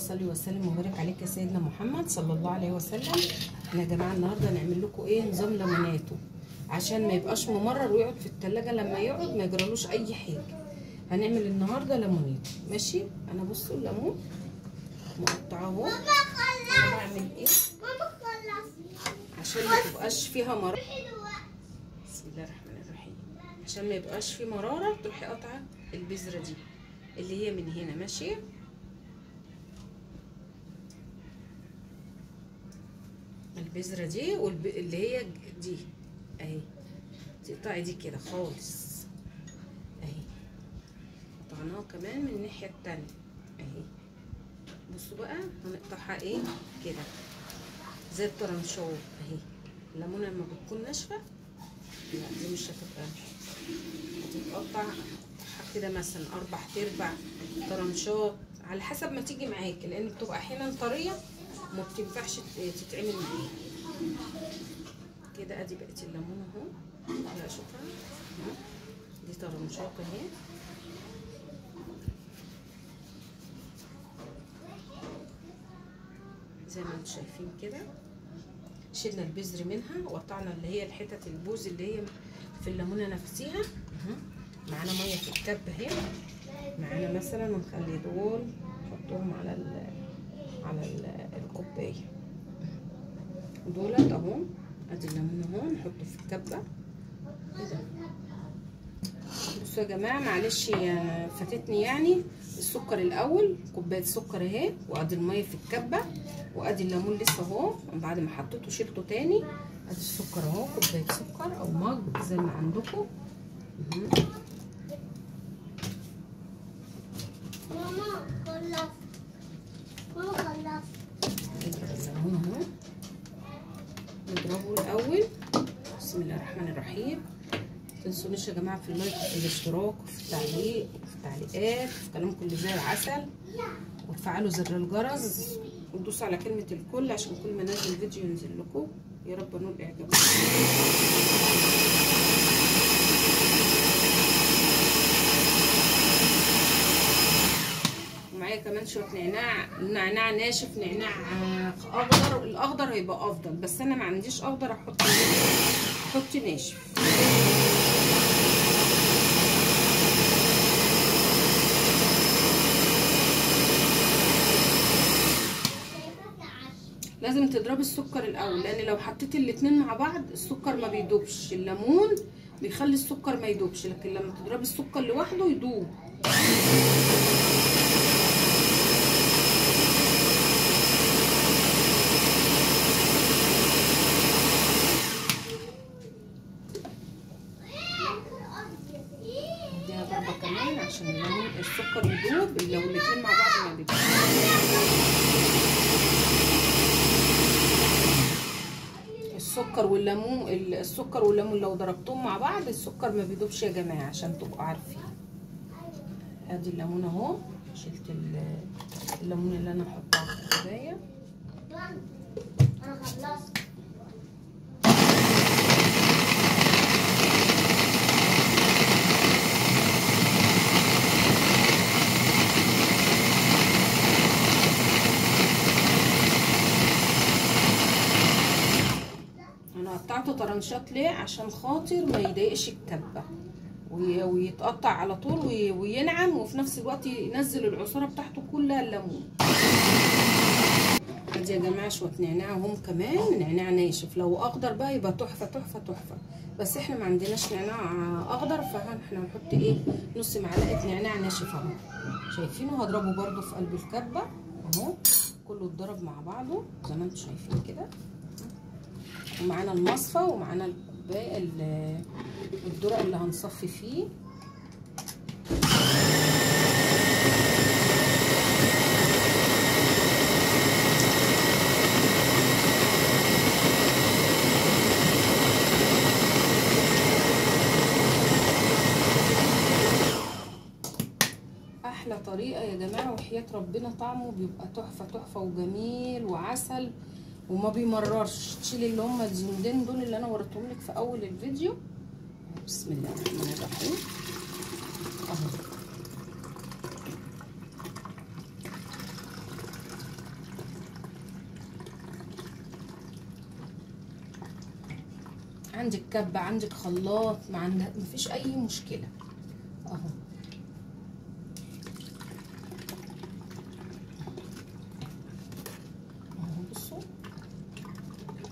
صلي وسلم وبارك عليك يا سيدنا محمد صلى الله عليه وسلم. احنا يا جماعه النهارده هنعمل لكم ايه؟ نظام ليموناتو عشان ما يبقاش ممرر ويقعد في التلاجة، لما يقعد ما يجرالوش اي حاجه. هنعمل النهارده ليموناتو ماشي. انا بصوا الليمون مقطعه اهو. انا بعمل ايه عشان ما تبقاش فيها مراره؟ بسم الله الرحمن الرحيم. عشان ما يبقاش فيه مراره تروحي قاطعه البذره دي اللي هي من هنا ماشي. البذره دي اللي هي دي اهي، تقطعي دي كده خالص اهي. قطعناها كمان من الناحيه التانيه اهي. بصوا بقى هنقطعها ايه كده زي الطرنشات اهي. الليمونه لما بتكون ناشفه لا دي مش هتتقطع كده مثلا 4/4 طرنشات على حسب ما تيجي معاكي، لان بتبقى احيانا طريه وما بتنفعش تتعمل معاها كده. ادي بقت الليمونه اهو. لا شوفها دي طرنشات اهي. زي ما انتم شايفين كده شلنا البذر منها وقطعنا اللي هي الحتت البوز اللي هي في الليمونه نفسها. معانا ميه في الكب اهي. معانا مثلا نخلي دول نحطهم على الكوبايه دولت اهو. ادي الليمون اهو نحطه في الكبه كده. بصوا يا جماعه معلش فاتتني يعني السكر الاول، كوبايه سكر اهي، وادي الميه في الكبه، وادي الليمون لسه اهو بعد ما حطيته شلته تاني. ادي السكر اهو، كوبايه سكر او مج زي ما عندكم. ماما خلص الليمون اهو نضربه الاول. بسم الله الرحمن الرحيم. متنسونيش يا جماعه في اللايك وفي الاشتراك وفي التعليق وفي التعليقات وفي كلامكم اللي زي العسل، وتفعلوا زر الجرس وتدوسوا على كلمه الكل عشان كل ما انزل فيديو ينزل لكم. يا رب نول اعجابكم. معايا كمان شويه نعناع ناشف، نعناع اخضر. الاخضر هيبقى افضل بس انا ما عنديش اخضر احط ناشف. لازم تضربي السكر الاول، لان لو حطيتي الاتنين مع بعض السكر ما بيدوبش. الليمون بيخلي السكر ما يدوبش، لكن لما تضربي السكر لوحده يدوب. اديها ضربه كمان عشان الليمون السكر يدوب. لو الاتنين مع بعض ما بيدوبش. السكر والليمون لو ضربتهم مع بعض السكر ما بيدوبش يا جماعه، عشان تبقوا عارفين. ادي الليمون اهو. شلت الليمون اللي انا هحطها في الكوبايه. انا خلصت. قطعته طرنشات ليه؟ عشان خاطر ما يضايقش الكبه ويتقطع على طول وينعم، وفي نفس الوقت ينزل العصاره بتاعته كلها الليمون. ادي يا جماعه شويه نعناع هم كمان، نعناع ناشف. لو اخضر بقى يبقى تحفه تحفه تحفه، بس احنا ما عندناش نعناع اخضر، فاحنا هنحط ايه؟ نص معلقه نعناع ناشف اهو. شايفينه؟ هضربه برده في قلب الكبه اهو. كله اتضرب مع بعضه زي ما انتم شايفين كده. ومعانا المصفى ومعانا الكوبايه الدرق اللي هنصفي فيه. احلى طريقه يا جماعه وحياه ربنا، طعمه بيبقى تحفه تحفه وجميل وعسل وما بيمررش. تشيلي اللي هم الزندين دول اللي انا وريتهم لك في اول الفيديو. بسم الله الرحمن الرحيم اهو. عندك كبه، عندك خلاط، مفيش اي مشكله اهو. اهو بصوا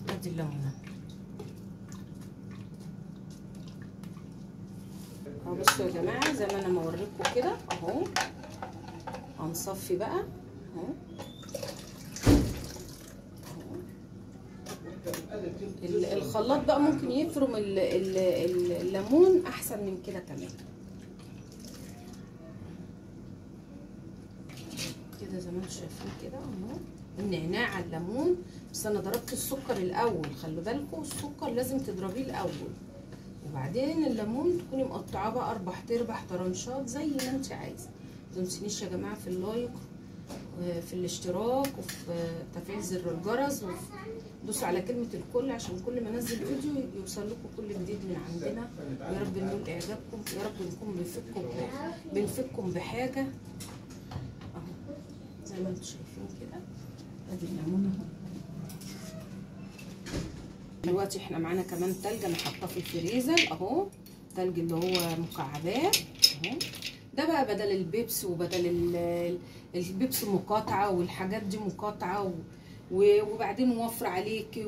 ادي الليمونه اهو. بصوا يا جماعه زي ما انا موريكم كده اهو. هنصفي بقى اهو. الخلاط بقى ممكن يفرم الليمون احسن من كده كمان كده زي ما انتم شايفين كده اهو. النعناع على الليمون، بس انا ضربت السكر الاول، خلوا بالكم السكر لازم تضربيه الاول وبعدين الليمون تكوني مقطعاه بقى 4 طرنشات زي ما انت عايزه. ما تنسونيش يا جماعه في اللايك وفي الاشتراك وفي تفعيل زر الجرس، دوسوا على كلمه الكل عشان كل ما انزل فيديو يوصل لكم كل جديد من عندنا. ويا رب ننول اعجابكم، يا رب نكون بنفككم بحاجه اهو زي ما انتم شايفين كده. ادي الليمون اهو. دلوقتي احنا معانا كمان تلج انا حاطاه في الفريزر اهو، تلج اللي هو مكعبات اهو. ده بقى بدل البيبس وبدل البيبس مقاطعه والحاجات دي مقاطعه وبعدين موفر عليك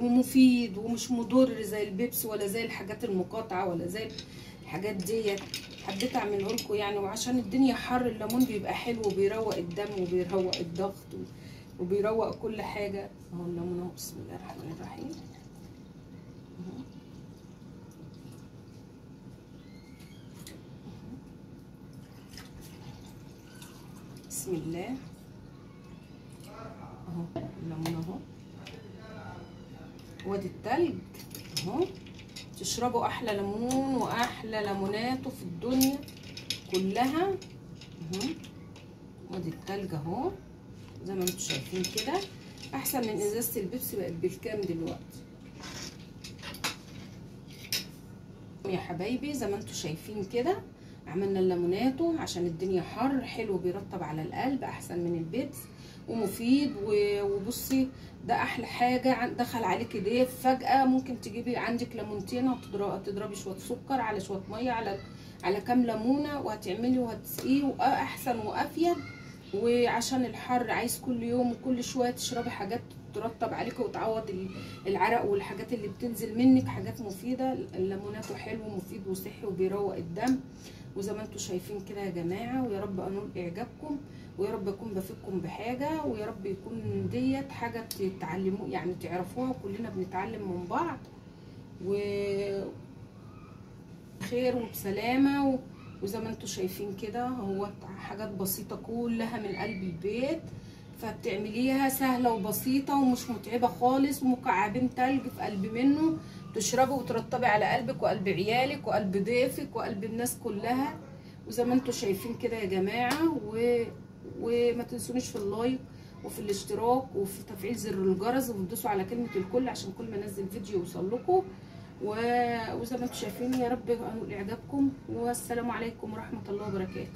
ومفيد ومش مضر زي البيبس ولا زي الحاجات المقاطعه ولا زي الحاجات ديت. حبيت اعمله لكم يعني، وعشان الدنيا حر الليمون بيبقى حلو وبيروق الدم وبيروق الضغط وبيروق كل حاجه اهو. الليمون اهو بسم الله الرحمن الرحيم بسم الله اهو. الليمون اهو وادي التلج اهو. تشربوا احلى ليمون واحلى ليموناتو في الدنيا كلها اهو. وادي التلج اهو زي ما انتم شايفين كده، احسن من ازازه البيبسي بقت بالكام دلوقتي يا حبايبي. زي ما انتم شايفين كده عملنا الليموناتو عشان الدنيا حر، حلو بيرطب على القلب احسن من البيبس ومفيد. وبصي ده احلى حاجه دخل عليكي ضيف فجاه، ممكن تجيبي عندك ليمونتين وتضربي شويه سكر على شويه ميه على كام ليمونه وهتعملي وهتسقيه واحسن وافيد. وعشان الحر عايز كل يوم وكل شويه تشربي حاجات ترطب عليكي وتعوض العرق والحاجات اللي بتنزل منك، حاجات مفيده. الليموناتو حلو ومفيد وصحي وبيروق الدم وزي ما انتم شايفين كده يا جماعه. ويا رب انول اعجابكم ويا رب اكون بفيدكم بحاجه ويا رب يكون ديت حاجه تتعلموا يعني تعرفوها وكلنا بنتعلم من بعض وخير وبسلامه. وزي ما انتم شايفين كده هو حاجات بسيطه كلها من قلب البيت، فبتعمليها سهله وبسيطه ومش متعبه خالص. مكعبين تلج في قلب منه تشربي وترطبي على قلبك وقلب عيالك وقلب ضيفك وقلب الناس كلها. وزي ما انتم شايفين كده يا جماعه وما تنسونيش في اللايك وفي الاشتراك وفي تفعيل زر الجرس وتدوسوا على كلمه الكل عشان كل ما انزل فيديو يوصل لكم. وزي ما انتم شايفين يا رب انول اعجابكم والسلام عليكم ورحمه الله وبركاته.